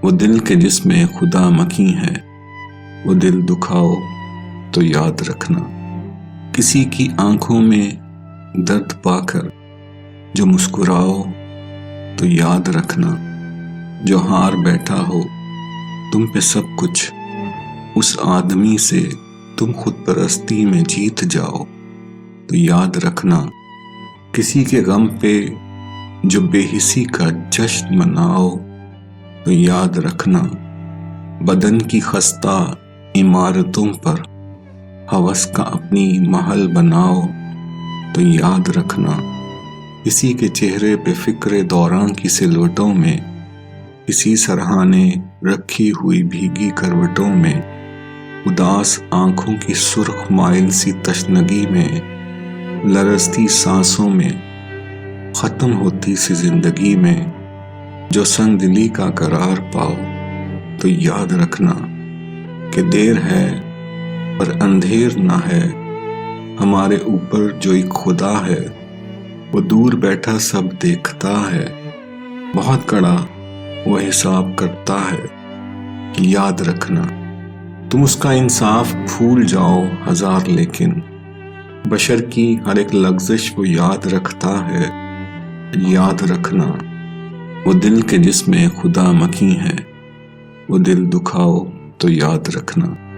وہ دل کے جس میں خدا مکی ہے، وہ دل دکھاؤ تو یاد رکھنا۔ کسی کی آنکھوں میں درد پا کر جو مسکراؤ تو یاد رکھنا۔ جو ہار بیٹھا ہو تم پہ سب کچھ، اس آدمی سے تم خود پرستی میں جیت جاؤ تو یاد رکھنا۔ کسی کے غم پہ جو بے حسی کا جشن مناؤ تو یاد رکھنا۔ بدن کی خستہ عمارتوں پر ہوس کا اپنی محل بناؤ تو یاد رکھنا۔ کسی کے چہرے پہ فکر دوران کی سلوٹوں میں، کسی سرہانے رکھی ہوئی بھیگی کروٹوں میں، اداس آنکھوں کی سرخ مائل سی تشنگی میں، لرزتی سانسوں میں، ختم ہوتی سی زندگی میں، جو سنگ دلی کا قرار پاؤ تو یاد رکھنا کہ دیر ہے پر اندھیر نہ ہے۔ ہمارے اوپر جو ایک خدا ہے، وہ دور بیٹھا سب دیکھتا ہے، بہت کڑا وہ حساب کرتا ہے کہ یاد رکھنا۔ تم اس کا انصاف بھول جاؤ ہزار، لیکن بشر کی ہر ایک لغزش وہ یاد رکھتا ہے۔ یاد رکھنا، وہ دل کے جس میں خدا مکی ہے، وہ دل دکھاؤ تو یاد رکھنا۔